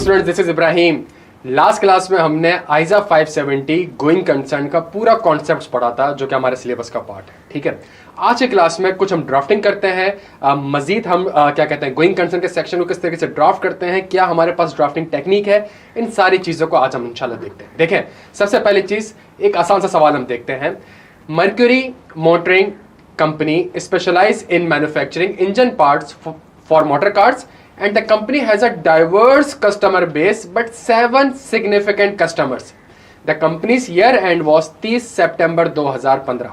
Students, this is Ibrahim. Last class में हमने आइजा 570 going concern का पूरा कॉन्सेप्ट पढ़ा था जो कि हमारे सिलेबस का पार्ट है। ठीक है, आज के क्लास में कुछ हम ड्राफ्टिंग करते हैं, मजीद हम क्या कहते हैं गोइंग कंसर्न के सेक्शन को किस तरीके से ड्राफ्ट करते हैं, क्या हमारे पास ड्राफ्टिंग टेक्निक है, इन सारी चीज़ों को आज हम इंशाल्लाह देखते हैं। देखें, सबसे पहली चीज़ एक आसान सा सवाल हम देखते हैं। Mercury motoring company specialise in manufacturing engine parts for motor cars and the company has a diverse customer base but 7 significant customers. The company's year end was 30 September 2015.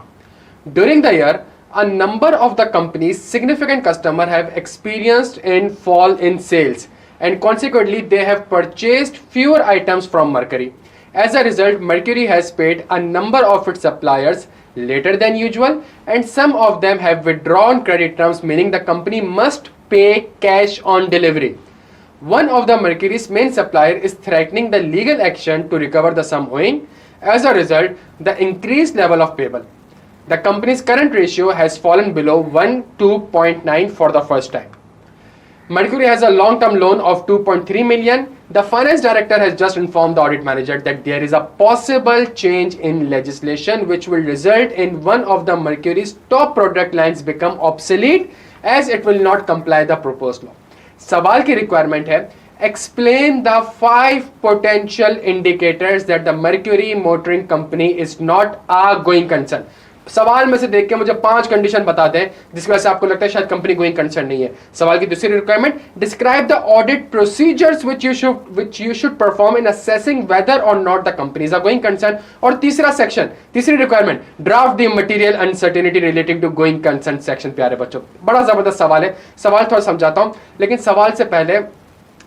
During the year, a number of the company's significant customers have experienced in fall in sales and consequently they have purchased fewer items from Mercury. As a result, Mercury has paid a number of its suppliers later than usual and some of them have withdrawn credit terms, meaning the company must pay cash on delivery. One of the Mercury's main supplier is threatening the legal action to recover the sum owing. As a result, the increased level of payable. The company's current ratio has fallen below 1:2.9 for the first time. Mercury has a long-term loan of 2.3 million. The finance director has just informed the audit manager that there is a possible change in legislation which will result in one of the Mercury's top product lines become obsolete as it will not comply the proposed law. सवाल की requirement है, explain the 5 potential indicators that the Mercury Motoring Company is not a going concern. सवाल में से देख के मुझे 5 condition बता दें जिसकी वजह से आपको लगता है शायद कंपनी गोइंग कंसर्न नहीं है। सवाल की दूसरी requirement, describe the audit procedures which you should perform in assessing whether और not the company is a going concern. और तीसरा सेक्शन, तीसरी requirement, draft the material uncertainty relating to going concern section. प्यारे बच्चों, बड़ा जबरदस्त सवाल है। सवाल थोड़ा समझाता हूं, लेकिन सवाल से पहले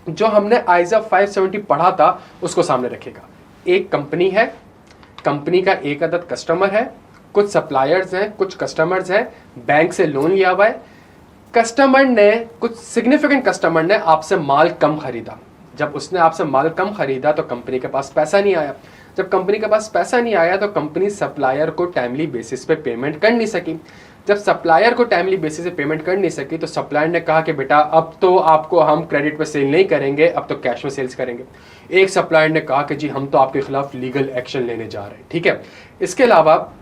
जो हमने आइजा 570 पढ़ा था उसको सामने रखेगा। एक कंपनी है, कंपनी का एक अदद कस्टमर है, कुछ सप्लायर्स हैं, कुछ कस्टमर्स हैं, बैंक से लोन लिया हुआ है। कस्टमर ने, कुछ सिग्निफिकेंट कस्टमर ने आपसे माल कम खरीदा। जब उसने आपसे माल कम खरीदा तो कंपनी के पास पैसा नहीं आया। जब कंपनी के पास पैसा नहीं आया तो कंपनी सप्लायर को टाइमली बेसिस पे पेमेंट कर नहीं सकी। जब सप्लायर को टाइमली बेसिस पे पेमेंट कर नहीं सकी तो सप्लायर ने कहा कि बेटा अब तो आपको हम क्रेडिट पे सेल नहीं करेंगे, अब तो कैश में सेल्स करेंगे। एक सप्लायर ने कहा कि जी हम तो आपके खिलाफ लीगल एक्शन लेने जा रहे हैं। ठीक है, इसके अलावा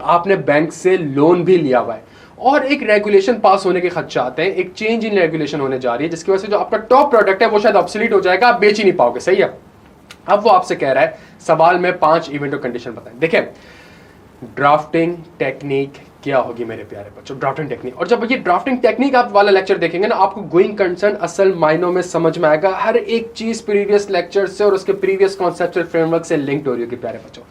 आपने बैंक से लोन भी लिया हुआ है और एक रेगुलेशन पास होने के खदशात हैं, एक चेंज इन रेगुलेशन होने जा रही है जिसकी वजह से जो आपका टॉप प्रोडक्ट है वो शायद ऑब्सोलीट हो जाएगा, आप बेच ही नहीं पाओगे। सही है, अब वो आपसे कह रहा है सवाल में 5 इवेंट और कंडीशन बताएं। देखिए, ड्राफ्टिंग टेक्निक क्या होगी मेरे प्यारे बच्चों, ड्राफ्टिंग टेक्निक। और जब ये ड्राफ्टिंग टेक्निक आप वाला लेक्चर देखेंगे ना, आपको गोइंग कंसर्न असल मायनों में समझ में आएगा। हर एक चीज प्रीवियस लेक्चर से और उसके प्रीवियस कॉन्सेप्चुअल फ्रेमवर्क से लिंक्ड हो रही होगी प्यारे बच्चों।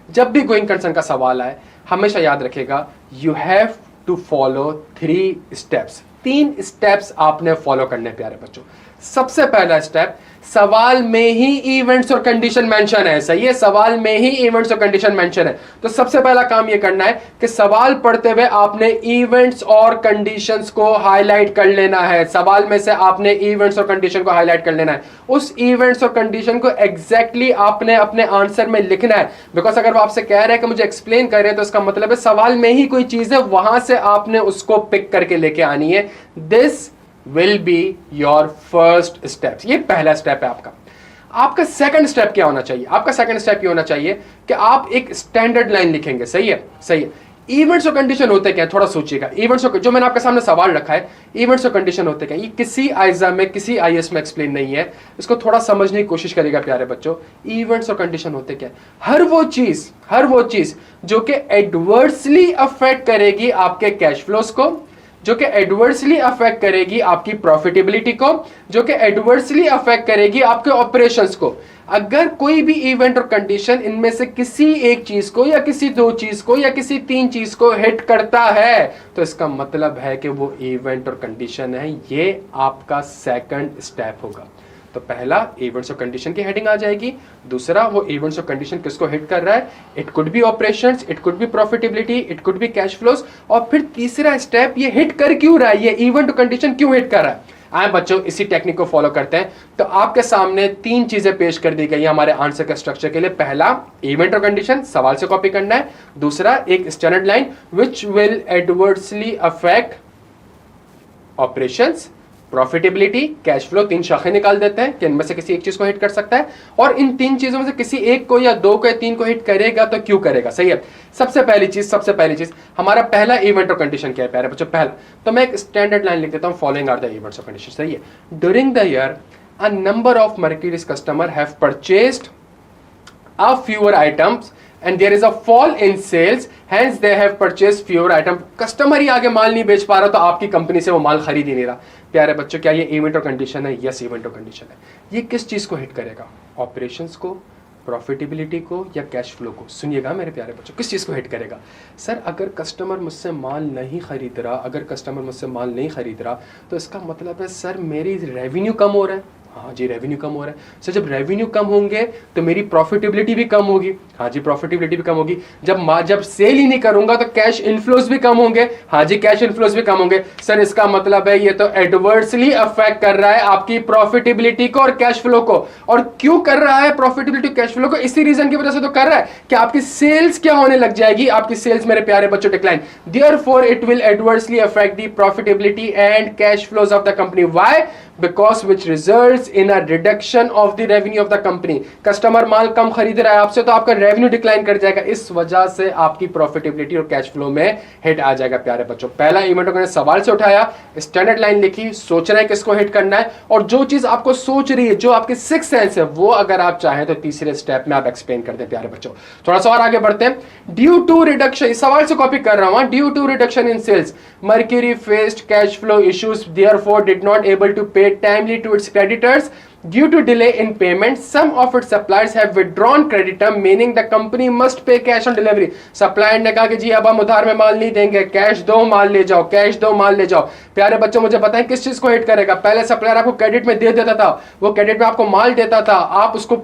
जब भी गोइंग कंसर्न का सवाल आए हमेशा याद रखेगा, you have to follow 3 steps. 3 steps आपने फॉलो करने प्यारे बच्चों। सबसे पहला स्टेप, सवाल में ही इवेंट्स और कंडीशन मेंशन है। सही है, सवाल में ही इवेंट्स और कंडीशन मेंशन है। तो सबसे पहला काम यह करना है कि सवाल पढ़ते हुए आपने इवेंट्स और कंडीशंस को हाईलाइट कर लेना है। सवाल में से आपने इवेंट्स और कंडीशन को हाईलाइट कर लेना है। उस इवेंट्स और कंडीशन को एग्जैक्टली आपने अपने आंसर में लिखना है। बिकॉज अगर वो आपसे कह रहे हैं कि मुझे एक्सप्लेन कर रहे हैं तो इसका मतलब है सवाल में ही कोई चीज है, वहां से आपने उसको पिक करके लेके आनी है। This will be your first steps। ये पहला स्टेप है आपका। आपका सेकंड स्टेप क्या होना चाहिए? आपका सेकंड स्टेप ये होना चाहिए कि आप एक स्टैंडर्ड लाइन लिखेंगे। सही है, सही है। इवेंट्स और कंडीशन होते क्या, थोड़ा सोचिएगा। इवेंट्स और जो मैंने आपके सामने सवाल रखा है, इवेंट्स और कंडीशन होते क्या, ये किसी आइजा में, किसी आईएएस में एक्सप्लेन नहीं है। इसको थोड़ा समझने की कोशिश करेगा प्यारे बच्चों। इवेंट्स और कंडीशन होते क्या, हर वो चीज जो कि एडवर्सली अफेक्ट करेगी आपके कैश फ्लोस को, जो कि एडवर्सली अफेक्ट करेगी आपकी प्रॉफिटेबिलिटी को, जो कि एडवर्सली अफेक्ट करेगी आपके ऑपरेशंस को। अगर कोई भी इवेंट और कंडीशन इनमें से किसी एक चीज को या किसी 2 चीज को या किसी 3 चीज को हिट करता है तो इसका मतलब है कि वो इवेंट और कंडीशन है। ये आपका सेकंड स्टेप होगा। तो पहला इवेंट्स और कंडीशन की हेडिंग आ जाएगी। दूसरा, वो इवेंट्स और कंडीशन किसको हिट कर रहा है, it could be operations, it could be profitability, it could be cash flows. और फिर तीसरा स्टेप, ये हिट कर क्यों रहा है, ये इवेंट और कंडीशन क्यों हिट कर रहा है। आए बच्चों, इसी टेक्निक को फॉलो करते हैं। तो आपके सामने 3 चीजें पेश कर दी गई है हमारे आंसर के स्ट्रक्चर के लिए। पहला, इवेंट और कंडीशन, सवाल से कॉपी करना है। दूसरा, एक standard line which will adversely affect operations. Profitability, cash flow, तीन शाखें निकाल देते हैं कि इनमें से किसी एक चीज को हिट कर सकता है, और इन तीन चीजों में से किसी एक को या दो को या तीन को हिट करेगा तो क्यों करेगा। सही है। सबसे पहली चीज हमारा पहला इवेंट और कंडीशन क्या है प्यारे बच्चों? पहला तो मैं एक स्टैंडर्ड लाइन लिख देता हूं, फॉलोइंग आर द इवेंट्स और कंडीशन। सही है। During the year a number of Mercury's customer have purchased a fewer items and there is a fall in sales, hence they have purchased fewer items। Customer ही आगे माल नहीं बेच पा रहा तो आपकी कंपनी से वो माल खरीद ही नहीं रहा। प्यारे बच्चों, क्या ये इवेंट और कंडीशन है? यस, इवेंट और कंडीशन है। ये किस चीज को हिट करेगा? ऑपरेशंस को, प्रॉफिटेबिलिटी को या कैश फ्लो को? सुनिएगा मेरे प्यारे बच्चों, किस चीज़ को हिट करेगा? सर, अगर कस्टमर मुझसे माल नहीं खरीद रहा, तो इसका मतलब है सर मेरी रेवेन्यू कम हो रहा है। हाँ जी, रेवेन्यू कम हो रहा है। सर, जब रेवेन्यू कम होंगे तो मेरी प्रॉफिटेबिलिटी भी कम होगी। हाँ जी, प्रॉफिटेबिलिटी भी कम होगी। जब सेल ही नहीं करूंगा तो कैश इनफ्लोज भी कम होंगे। हाँ जी, कैश इनफ्लोज भी कम होंगे। सर, इसका मतलब है ये तो एडवर्सली अफेक्ट कर रहा है आपकी प्रॉफिटेबिलिटी को और कैश फ्लो को। और क्यों कर रहा है प्रॉफिटेबिलिटी कैश फ्लो को? इसी रीजन की वजह से तो कर रहा है कि आपकी सेल्स क्या होने लग जाएगी? आपकी सेल्स मेरे प्यारे बच्चों decline. Therefore it will adversely affect the profitability and cash flows of the company. Why? Because which results in a reduction of the revenue of the company. Customer माल कम खरीद रहा है आपसे तो आपका रेवेन्यू डिक्लाइन कर जाएगा। इस वजह से आपकी प्रॉफिटेबिलिटी और कैश फ्लो में हिट आ जाएगा प्यारे बच्चों। पहला इवेंट को सवाल से उठाया, स्टैंडर्ड लाइन लिखी, सोच रहे हैं किसको हिट करना है, और जो चीज आपको सोच रही है, जो आपके सिक्स सेंस है, वो अगर आप चाहें तो तीसरे स्टेप में आप एक्सप्लेन कर दें प्यारे बच्चों। थोड़ा सा और आगे बढ़ते हैं। ड्यू टू रिडक्शन, इस सवाल से कॉपी कर रहा हूं, due to reduction in sales Mercury faced cash flow issues, therefore did not able to pay timely to its creditors due to delay in payment. Some of its suppliers have withdrawn credit term, meaning the company must pay cash on delivery। Supplier ने कहा कि जी अब हम उधार में माल नहीं देंगे, cash दो माल ले जाओ, कैश दो माल ले जाओ। प्यारे बच्चों, मुझे बताएं किस चीज को हिट करेगा? पहले सप्लायर आपको क्रेडिट में दे देता था, वो क्रेडिट में आपको माल देता था, आप उसको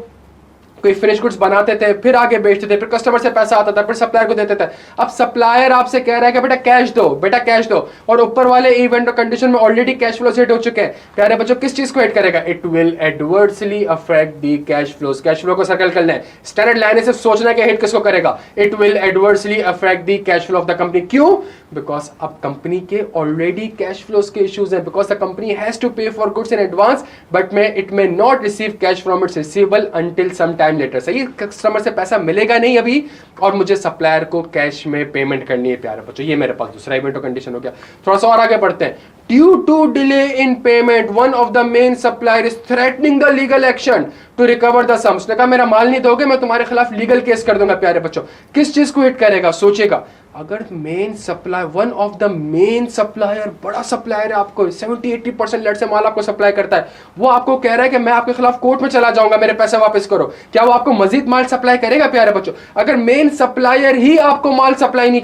कोई फिनिश गुड्स बनाते थे, फिर आगे बेचते थे, फिर कस्टमर से पैसा आता था, फिर सप्लायर को देते थे। अब सप्लायर आपसे कह रहा है कि बेटा कैश दो, बेटा कैश दो, और ऊपर वाले इवेंट और कंडीशन में ऑलरेडी कैश फ्लो हिट हो चुके हैं। प्यारे बच्चों, किस चीज को हिट करेगा? It will adversely affect the cash flows. Cash flow को सर्कल कर लें, स्टैंडर्ड लाइन से सोचना है कि हिट किसको करेगा? It will adversely affect the cash flow of the company. क्यों? बिकॉज अब कंपनी के ऑलरेडी कैश फ्लोज के इश्यूज हैं, because the company has to pay for goods in advance but it may not receive cash from its receivable until some time later. सही, customer से पैसा मिलेगा नहीं अभी, और मुझे सप्लायर को कैश में पेमेंट करनी है प्यारे बच्चों। ये मेरे पास दूसरा इवेंट और कंडीशन हो गया। थोड़ा सा और आगे बढ़ते हैं। Due to delay in payment one of the main supplier is threatening the legal action to recover the sums. ने कहा मेरा माल नहीं दोगे, मैं तुम्हारे खिलाफ लीगल केस कर दूंगा। प्यारे बच्चों, किस चीज को हिट करेगा? सोचेगा, अगर main supplier, one of the main supplier, बड़ा सप्लायर है, आपको 70-80% लेट से माल आपको सप्लाई करता है, वो आपको कह रहा है कि मैं आपके खिलाफ कोर्ट में चला जाऊंगा, मेरे पैसे वापस करो। क्या वो आपको मजीद माल सप्लाई करेगा? प्यारे बच्चों, अगर मेन सप्लायर ही आपको माल सप्लाई नहीं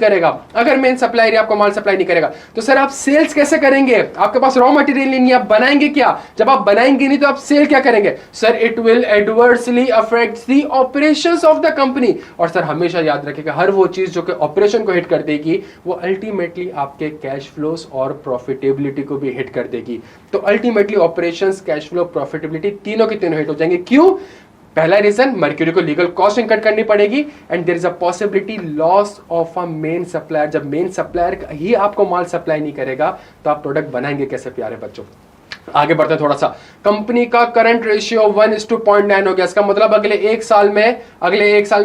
करेगा, तो सर आप सेल्स कैसे करेंगे? आपके पास रॉ मटेरियल नहीं है, आप बनाएंगे क्या? जब आप बनाएंगे नहीं तो आप सेल क्या करेंगे? Sir, it will adversely affect the operations of the company. और सर हमेशा याद रखिएगा, हर वो चीज जो कि ऑपरेशन को हिट कर देगी वो अल्टीमेटली आपके कैश फ्लोस और प्रॉफिटेबिलिटी को भी हिट कर देगी। तो ultimately operations, cash flow, profitability तीनों के तीनों हिट हो जाएंगे। क्यों? पहला रीजन, मर्क्यूरी को लीगल कॉस्ट इनकट करनी पड़ेगी and there is a possibility loss of a main supplier. जब मेन सप्लायर ही आपको माल सप्लाई नहीं करेगा तो आप प्रोडक्ट बनाएंगे कैसे प्यारे बच्चों? आगे बढ़ते हैं थोड़ा सा। कंपनी का करंट रेशियो 1:0.9 हो गया। इसका मतलब अगले एक साल में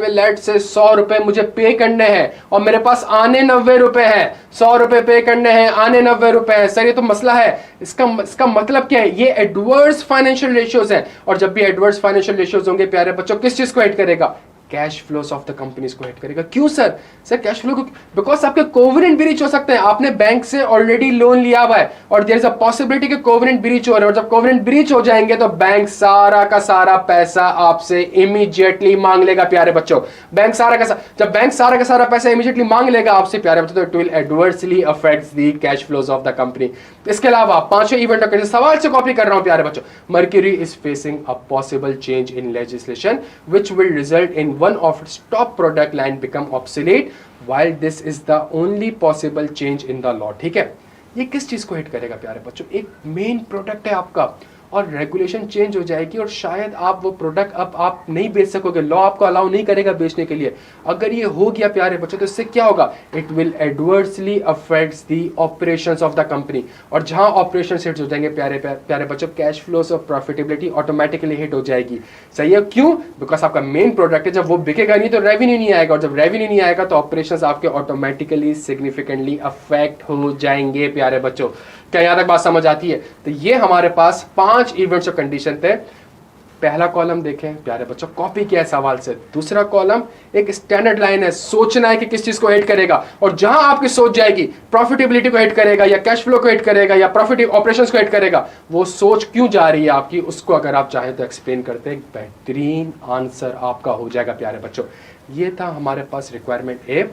लेट से 100 रुपए मुझे पे करने हैं और मेरे पास आने 90 रुपए हैं। 100 रुपए पे करने हैं, आने 90 रुपए हैं। सर ये तो मसला है। इसका मतलब क्या है? ये एडवर्स फाइनेंशियल रेशियोज है, और जब भी एडवर्स फाइनेंशियल रेशियोज होंगे प्यारे बच्चों, किस चीज को हिट करेगा? Cash flows of the companies को हिट करेगा। क्यों सर? सर कैश फ्लो को, बिकॉज आपके कोवेनेंट ब्रीच हो सकते हैं। आपने बैंक से ऑलरेडी लोन लिया हुआ है और देयर इज अ पॉसिबिलिटी कि कोवेनेंट ब्रीच हो रहा है, और जब कोवेनेंट ब्रीच हो जाएंगे तो बैंक सारा का सारा पैसा आपसे इमीडिएटली मांग लेगा प्यारे बच्चों। जब बैंक सारा का सारा पैसा इमीडिएटली मांग लेगा आपसे प्यारे बच्चों, तो it will adversely affects the cash flows of the company. इसके अलावा पांचवें इवेंट का सवाल से कॉपी कर रहा हूं प्यारे बच्चों। Mercury is facing a possible change in legislation which will result in one of its top product line become obsolete while this is the only possible change in the law। ठीक है, ये किस चीज को हिट करेगा प्यारे बच्चों? एक मेन प्रोडक्ट है आपका और रेगुलेशन चेंज हो जाएगी और शायद आप वो प्रोडक्ट अब आप नहीं बेच सकोगे, लॉ आपको अलाउ नहीं करेगा बेचने के लिए। अगर ये हो गया प्यारे बच्चों तो इससे क्या होगा, it will adversely affects the operations of the company, और जहां ऑपरेशन हिट हो जाएंगे प्यारे बच्चों, कैश फ्लोस और प्रॉफिटेबिलिटी ऑटोमेटिकली हिट हो जाएगी। सही है, क्यों? बिकॉज आपका मेन प्रोडक्ट है, जब वो बिकेगा नहीं तो रेवेन्यू नहीं आएगा, और जब रेवेन्यू नहीं आएगा तो ऑपरेशंस आपके ऑटोमेटिकली सिग्निफिकेंटली अफेक्ट हो जाएंगे प्यारे बच्चों। क्या यहां तक बात समझ आती है? तो ये हमारे पास 5 इवेंट्स और कंडीशन थे। पहला कॉलम देखें प्यारे बच्चों, कॉपी किया है सवाल से। दूसरा कॉलम एक स्टैंडर्ड लाइन है, सोचना है कि किस चीज को हिट करेगा, और जहां आपकी सोच जाएगी प्रॉफिटेबिलिटी को हिट करेगा या कैश फ्लो को हिट करेगा या प्रॉफिट ऑपरेशंस को हिट करेगा, वो सोच क्यों जा रही है आपकी, उसको अगर आप चाहें तो एक्सप्लेन करते हैं, बेहतरीन आंसर आपका हो जाएगा प्यारे बच्चों। ये था हमारे पास रिक्वायरमेंट ए।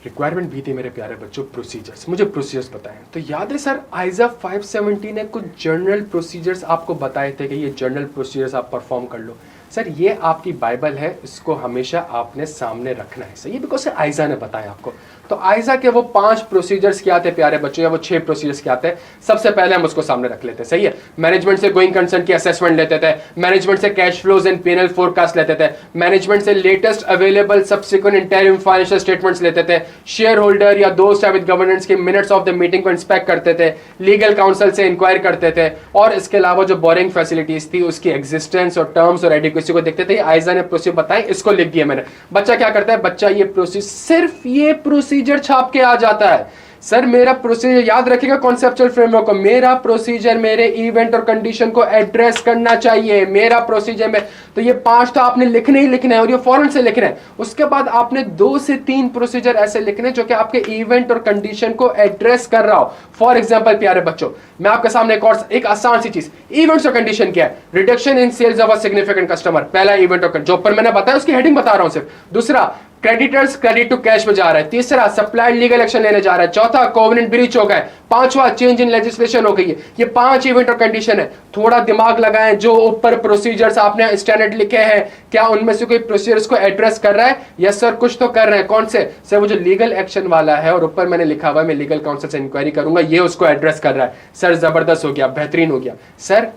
रिक्वायरमेंट भी थी मेरे प्यारे बच्चों प्रोसीजर्स, मुझे प्रोसीजर्स बताएं। तो याद है सर आइजा 570 ने कुछ जनरल प्रोसीजर्स आपको बताए थे कि ये जनरल प्रोसीजर्स आप परफॉर्म कर लो। सर ये आपकी बाइबल है, इसको हमेशा आपने सामने रखना है, सही है, बिकॉज आइजा ने बताया आपको। तो आइजा के वो 5 प्रोसीजर्स क्या थे प्यारे बच्चों, या वो 6 प्रोसीजर्स क्या थे, सबसे पहले हम उसको सामने रख लेते हैं। सही है, मैनेजमेंट से गोइंग कंसर्न की असेसमेंट लेते थे, मैनेजमेंट से cash flows and PNL forecast लेते थे, मैनेजमेंट से latest available subsequent interim financial statements लेते थे, शेयर होल्डर या दोस्त विद गवर्नेंस के मिनट्स ऑफ द मीटिंग को इंस्पेक्ट करते थे, लीगल काउंसिल से इंक्वायर करते थे, और इसके अलावा जो बोरिंग फैसिलिटीज थी उसकी एग्जिस्टेंस और टर्म्स और एडिक्वेसी को देखते थे। आइजा ने प्रोसीजर बताए, इसको लिख दिया मैंने। बच्चा क्या करता है, बच्चा ये प्रोसीजर, सिर्फ ये प्रोसीजर छाप के आ जाता है। सर मेरा प्रोसीजर याद रखिएगा, कॉन्सेप्चुअल फ्रेमवर्क को, मेरा प्रोसीजर मेरे इवेंट और कंडीशन को एड्रेस करना चाहिए, मेरा प्रोसीजर में। तो ये 5 तो आपने लिखने ही लिखना है, और ये फौरन से लिखना है। उसके बाद आपने 2 से 3 प्रोसीजर ऐसे लिखने जो कि आपके इवेंट और कंडीशन को एड्रेस कर रहा हो। फॉर एग्जाम्पल प्यारे बच्चों, मैं आपके सामने एक आसान सी चीज, इवेंट्स और कंडीशन क्या है, reduction in sales of a significant customer, पहला इवेंट और जो ऊपर मैंने बताया उसकी हेडिंग बता रहा हूं सिर्फ। दूसरा, क्रेडिटर्स क्रेडिट टू कैश में जा रहा है। तीसरा, सप्लायर लीगल एक्शन लेने जा रहा है। चौथा, कोवेनेंट ब्रीच हो गया। पांचवा, चेंज इन लेजिस्लेशन हो गई है। ये 5 इवेंट और कंडीशन है। थोड़ा दिमाग लगाएं, जो ऊपर प्रोसीजर्स आपने स्टैंडर्ड लिखे हैं, क्या उनमें से कोई प्रोसीजर्स को एड्रेस कर रहा है? यस सर, कुछ तो कर रहे हैं। कौन से? सर वो जो लीगल एक्शन वाला है और ऊपर मैंने लिखा हुआ है मैं लीगल काउंसिल से इंक्वायरी करूंगा, ये उसको एड्रेस कर रहा है। सर जबरदस्त हो गया, बेहतरीन हो गया। सर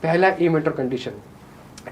पहला इवेंट और condition,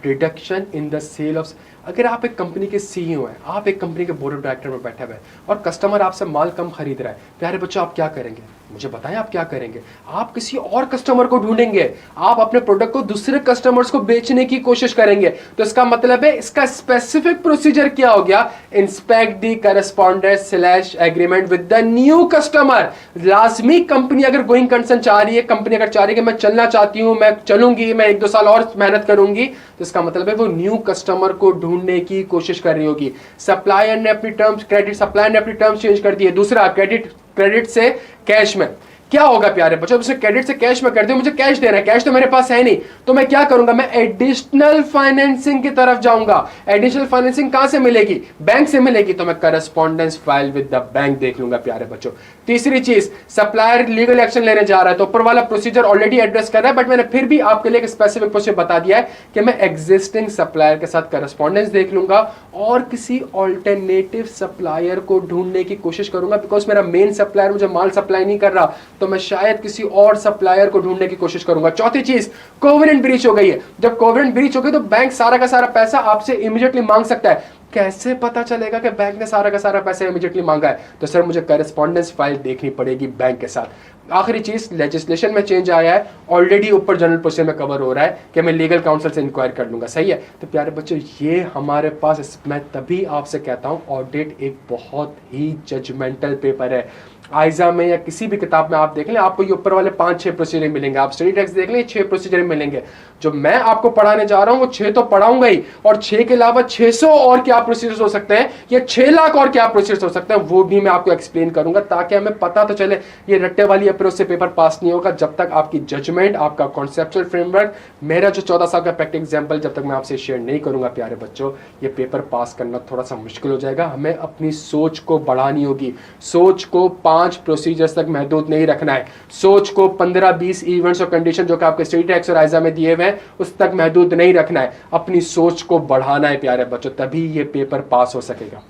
reduction in the sale of, अगर आप एक कंपनी के सीईओ हैं, आप एक कंपनी के बोर्ड ऑफ डायरेक्टर में बैठे हुए हैं और कस्टमर आपसे माल कम खरीद रहा है, प्यारे बच्चों आप क्या करेंगे? मुझे बताएं आप क्या करेंगे? आप किसी और कस्टमर को ढूंढेंगे, आप अपने प्रोडक्ट को दूसरे कस्टमर्स को बेचने की कोशिश करेंगे। तो इसका मतलब है इसका स्पेसिफिक प्रोसीजर क्या हो गया? Inspect the correspondence / agreement with the new customer. लाजमी कंपनी अगर गोइंग कंसर्न चाह रही है, कंपनी अगर चाह रही है कि मैं चलना चाहती हूं, मैं चलूंगी, मैं 1-2 साल और मेहनत करूंगी, तो इसका मतलब है वो न्यू कस्टमर को ढूंढने की कोशिश कर रही होगी। सप्लायर ने अपनी टर्म्स, क्रेडिट सप्लायर ने अपनी टर्म्स चेंज कर दी है। दूसरा, क्रेडिट से कैश में क्या होगा प्यारे बच्चों? उसे क्रेडिट से कैश में कर दे, मुझे कैश देना है, कैश तो मेरे पास है नहीं, तो मैं क्या करूंगा? मैं एडिशनल फाइनेंसिंग की तरफ जाऊंगा। एडिशनल फाइनेंसिंग कहां से मिलेगी? बैंक से मिलेगी, तो मैं correspondence file with the bank देख लूंगा प्यारे बच्चों। तीसरी चीज, सप्लायर लीगल एक्शन लेने जा रहा है, तो ऊपर वाला प्रोसीजर ऑलरेडी एड्रेस कर रहा है, बट मैंने फिर भी आपके लिए एक स्पेसिफिक प्रोसीजर बता दिया है कि मैं एग्जिस्टिंग सप्लायर के साथ करस्पॉन्डेंस देख लूंगा और किसी ऑल्टरनेटिव सप्लायर को ढूंढने की कोशिश करूंगा, बिकॉज मेरा मेन सप्लायर मुझे माल सप्लाई नहीं कर रहा, तो मैं शायद किसी और सप्लायर को ढूंढने की कोशिश करूंगा। चौथी चीज, कोवेनेंट ब्रीच हो गई है। जब कोवेनेंट ब्रीच हो गई तो बैंक सारा का सारा पैसा आपसे इमीडिएटली मांग सकता है। कैसे पता चलेगा कि बैंक ने सारा का सारा पैसा इमीडिएटली मांगा है? तो सर मुझे करस्पॉन्डेंस फाइल देखनी पड़ेगी बैंक के साथ। आखिरी चीज, लेजिस्लेशन में चेंज आया है, ऑलरेडी ऊपर जनरल प्रोसीजर में कवर हो रहा है कि मैं लीगल काउंसिल से इंक्वायर कर लूंगा। सही है? तो प्यारे बच्चों ये हमारे पास, मैं तभी आपसे कहता हूं ऑडिट एक बहुत ही जजमेंटल पेपर है। आइजा में या किसी भी किताब में आप देख लें, आपको ये ऊपर वाले 5-6 प्रोसीजर मिलेंगे। आप स्टडी टेक्स्ट देख लें, 6 प्रोसीजर मिलेंगे। जो मैं आपको पढ़ाने जा रहा हूं वो 6 तो पढ़ाऊंगा ही, और 6 के अलावा 600 और क्या प्रोसीजर्स हो सकते हैं, या 6 लाख और क्या प्रोसीजर्स हो सकते हैं, वो भी मैं आपको एक्सप्लेन करूंगा, ताकि हमें पता तो चले। ये रट्टे वाली अप्रोच से पेपर पास नहीं होगा जब तक आपकी जजमेंट, आपका कॉन्सेप्चुअल फ्रेमवर्क, मेरा जो 14 साल का प्रैक्टिकल एग्जाम्पल जब तक मैं आपसे शेयर नहीं करूंगा प्यारे बच्चों, ये पेपर पास करना थोड़ा सा मुश्किल हो जाएगा। हमें अपनी सोच को बढ़ानी होगी। सोच को 5 प्रोसीजर्स तक महदूद नहीं रखना है। सोच को 15-20 इवेंट्स और कंडीशन जो कि आपके स्टडी टेक्स्ट और आइजा में दिए हुए हैं उस तक महदूद नहीं रखना है। अपनी सोच को बढ़ाना है प्यारे बच्चों, तभी ये पेपर पास हो सकेगा।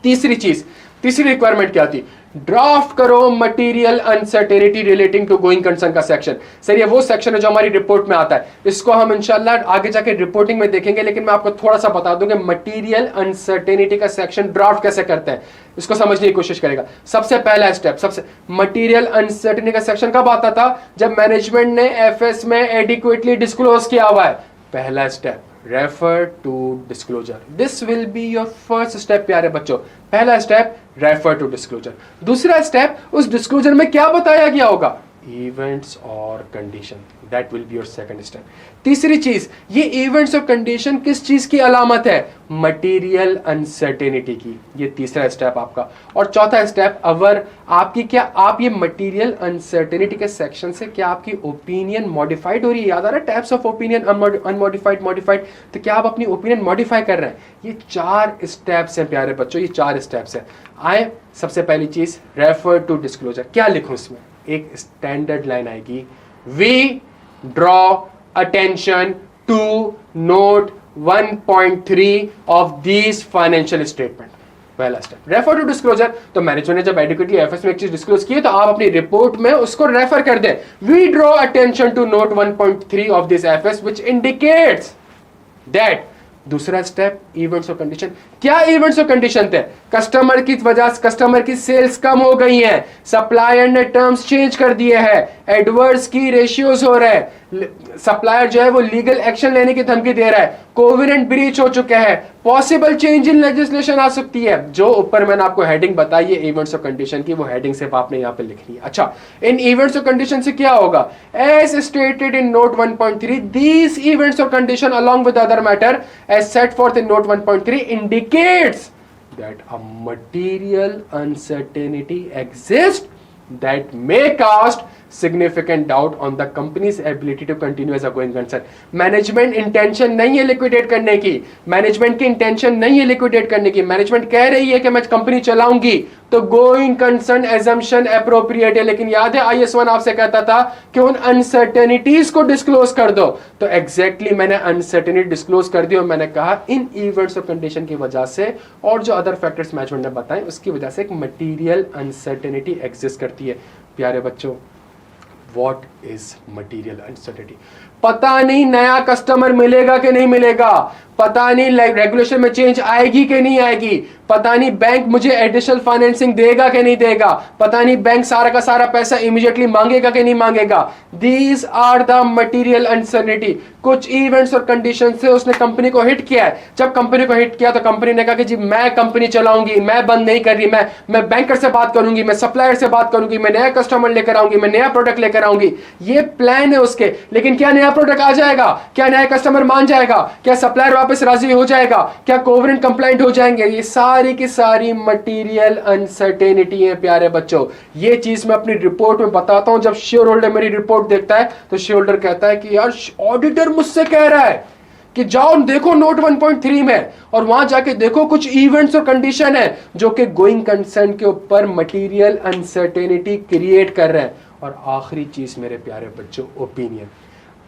तीसरी रिक्वायरमेंट क्या थी? ड्राफ्ट करो material uncertainty relating to going concern का सेक्शन। सर ये वो सेक्शन है जो हमारी रिपोर्ट में आता है, इसको हम इंशाल्लाह आगे जाके रिपोर्टिंग में देखेंगे, लेकिन मैं आपको थोड़ा सा बता दूं कि मटेरियल अनसर्टेनिटी का सेक्शन ड्राफ्ट कैसे करते हैं, इसको समझने की कोशिश करेगा। सबसे पहला स्टेप, सबसे मटेरियल अनसर्टेनिटी का सेक्शन कब आता था? जब मैनेजमेंट ने एफएस में एडिक्वेटली डिस्क्लोज किया हुआ है। पहला step, refer to disclosure, this will be your first step प्यारे बच्चों। पहला स्टेप, रेफर टू डिस्क्लोजर। दूसरा स्टेप, उस डिस्क्लोजर में क्या बताया गया होगा? इवेंट्स और condition, that will be your second step. तीसरी चीज, ये इवेंट्स और कंडीशन किस चीज की अलामत है? मटेरियल अनसर्टेनिटी की, ये तीसरा स्टेप आपका। और चौथा स्टेप, अगर आपकी क्या आप ये मटेरियल अनसर्टेनिटी के सेक्शन से क्या आपकी ओपिनियन मॉडिफाइड हो रही है? याद आ रहा है types of opinion, unmodified, modified, तो क्या आप अपनी ओपिनियन मॉडिफाई कर रहे हैं? ये 4 स्टेप्स हैं प्यारे बच्चों, ये 4 स्टेप्स हैं। आए, सबसे पहली चीज, रेफर टू डिस्क्लोजर। क्या लिखूं इसमें? एक स्टैंडर्ड लाइन आएगी, we draw attention to note 1.3 of these financial statement. पहला स्टेप, रेफर टू डिस्क्लोजर। तो मैनेजमेंट ने जब एडिक्वेटली एफएस में एक चीज डिस्क्लोज की है तो आप अपनी रिपोर्ट में उसको रेफर कर दें। We draw attention to note 1.3 of this FS which indicates that. दूसरा स्टेप, इवेंट्स और कंडीशन। क्या इवेंट्स और कंडीशन थे? कस्टमर की वजह से कस्टमर की सेल्स कम हो गई हैं, सप्लायर ने टर्म्स चेंज कर दिए हैं, एडवर्स की रेशियोज हो रहे हैं, सप्लायर जो है वो लीगल एक्शन लेने की धमकी दे रहा है, कोवेनेंट ब्रीच हो चुका है, पॉसिबल चेंज इन लेजिस्लेशन आ सकती है। जो ऊपर मैंने आपको हेडिंग बताई है इवेंट्स और कंडीशन की, वो हेडिंग सिर्फ आपने यहां पे लिखनी है। अच्छा, इन इवेंट्स और कंडीशन से क्या होगा? As stated in note 1.3, these events और condition along with other matter as set forth in note 1.3 indicates that a material uncertainty exists that may cast significant doubt on the company's ability to continue as a going concern. Management intention नहीं है liquidate करने की, management की intention नहीं है liquidate करने की। Management कह रही है कि मैं कंपनी चलाऊंगी, तो गोइंग कंसर्न एजम्पशन एप्रोप्रिएट है। लेकिन याद है IS1 आपसे कहता था कि उन अनसर्टेनिटीज को डिस्क्लोज कर दो, तो एग्जैक्टली मैंने अनसर्टेनिटी डिस्क्लोज कर दी और मैंने कहा इन इवेंट्स और कंडीशन की वजह से और जो अदर फैक्टर्स मैनेजमेंट ने बताए उसकी वजह से एक मटीरियल अनसर्टेनिटी एग्जिस्ट करती है। प्यारे बच्चों, What is material uncertainty? पता नहीं नया कस्टमर मिलेगा कि नहीं मिलेगा, पता नहीं रेगुलेशन में चेंज आएगी कि नहीं आएगी, पता नहीं बैंक मुझे एडिशनल फाइनेंसिंग देगा कि नहीं देगा, पता नहीं बैंक सारा का सारा पैसा इमीडिएटली मांगेगा कि नहीं मांगेगा। These are the material uncertainty. कुछ इवेंट्स और कंडीशन से उसने कंपनी को हिट किया है। जब कंपनी को हिट किया तो कंपनी ने कहा कि जी मैं कंपनी चलाऊंगी, मैं बंद नहीं कर रही, मैं बैंकर से बात करूंगी, मैं सप्लायर से बात करूंगी, मैं नया कस्टमर लेकर आऊंगी, मैं नया प्रोडक्ट लेकर आऊंगी। ये प्लान है उसके। लेकिन क्या नया प्रोडक्ट आ जाएगा? क्या नया कस्टमर मान जाएगा? क्या सप्लायर वापस राजी हो जाएगा? क्या कोवेनेंट कंप्लाइंट हो जाएंगे? ये सारी की सारी मटेरियल अनसर्टेनिटी है प्यारे बच्चों। ये चीज मैं अपनी रिपोर्ट में बताता हूं। जब शेयर होल्डर मेरी रिपोर्ट देखता है तो शेयर होल्डर कहता है कि यार ऑडिटर मुझसे कह रहा है कि जाओ देखो नोट 1.3 में और वहां जाके देखो कुछ इवेंट्स और कंडीशन है जो कि गोइंग कंसर्न के ऊपर मटेरियल अनसर्टेनिटी क्रिएट कर रहे हैं। और आखिरी चीज मेरे प्यारे बच्चों, opinion.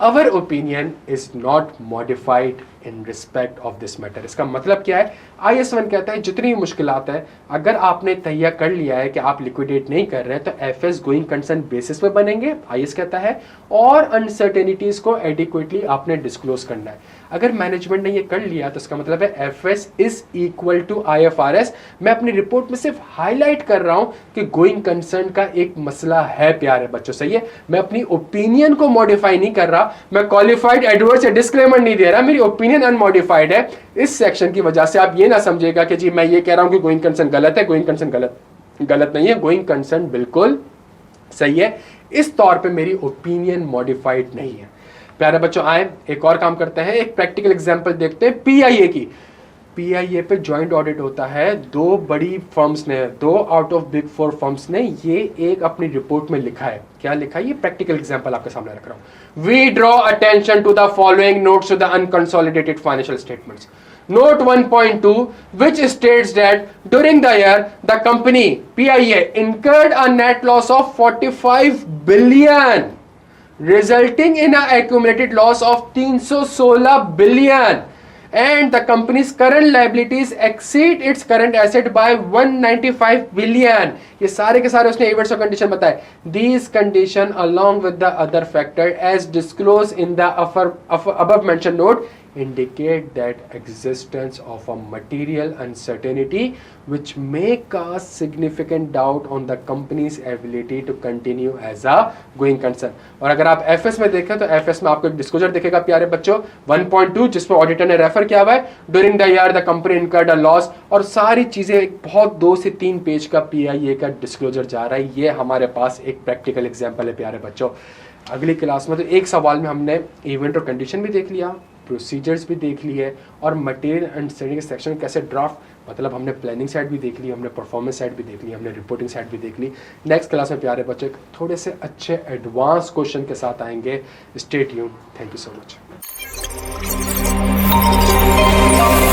Our opinion is not modified in respect of this matter। इसका मतलब क्या है? IS1 कहता है जितनी मुश्किलात है अगर आपने तैयार कर लिया है कि आप लिक्विडेट नहीं कर रहे हैं तो FS गोइंग कंसर्न बेसिस पे बनेंगे, IS कहता है, और अनसर्टेनिटीज को एडिक्वेटली आपने डिस्क्लोज करना है। अगर मैनेजमेंट ने ये कर लिया तो इसका मतलब है FS is equal to IFRS। मैं अपनी रिपोर्ट में सिर्फ हाईलाइट कर रहा हूं कि गोइंग कंसर्न का एक मसला है प्यारे बच्चों, सही है। मैं अपनी ओपिनियन को मॉडिफाई नहीं कर रहा, मैं क्वालिफाइड एडवर्स या डिस्क्लेमर नहीं दे रहा, मेरी ओपिनियन अनमॉडिफाइड है। इस सेक्शन की वजह से आप ये ना समझेगा कि जी मैं ये कह रहा हूं कि गोइंग कंसर्न गलत है। गोइंग कंसर्न गलत नहीं है, गोइंग कंसर्न बिल्कुल सही है। इस तौर पे मेरी ओपिनियन मॉडिफाइड नहीं है। प्यारे बच्चों, आए एक और काम करते हैं, एक प्रैक्टिकल एग्जांपल देखते हैं PIA की। PIA पे जॉइंट ऑडिट होता है, 2 बड़ी फर्म्स ने, 2 आउट ऑफ बिग 4 फर्म्स ने ये एक अपनी रिपोर्ट में लिखा है। क्या लिखा है? ये प्रैक्टिकल एग्जांपल आपके सामने रख रहा हूं। We draw attention to the following notes to the unconsolidated financial statements. Note 1.2 which states that during the year the company PIA incurred a net loss of 45 billion resulting in an accumulated loss of 316 billion and the company's current liabilities exceed its current asset by 195 billion. ये सारे के सारे उसने events और condition बताए। These condition along with the other factor as disclose in the above mentioned note indicate that existence of a material uncertainty which may cause significant doubt on the company's ability to continue as a going concern। और अगर आप FS में देखें तो FS में आपको एक disclosure दिखेगा प्यारे बच्चों 1.2, जिसमें ऑडिटर ने रेफर किया हुआ है during the year the company incurred a loss, और सारी चीजें एक बहुत 2 से 3 पेज का पीआईए का डिस्क्लोजर जा रहा है। ये हमारे पास एक प्रैक्टिकल एग्जाम्पल है प्यारे बच्चों। अगली क्लास में तो एक सवाल में हमने इवेंट और कंडीशन भी देख लिया, प्रोसीजर्स भी देख ली है, और मटेरियल अंडरस्टैंडिंग सेक्शन कैसे ड्राफ्ट, मतलब हमने प्लानिंग साइड भी देख ली, हमने परफॉर्मेंस साइड भी देख ली, हमने रिपोर्टिंग साइड भी देख ली। नेक्स्ट क्लास में प्यारे बच्चे थोड़े से अच्छे एडवांस क्वेश्चन के साथ आएंगे। Stay tuned. Thank you so much.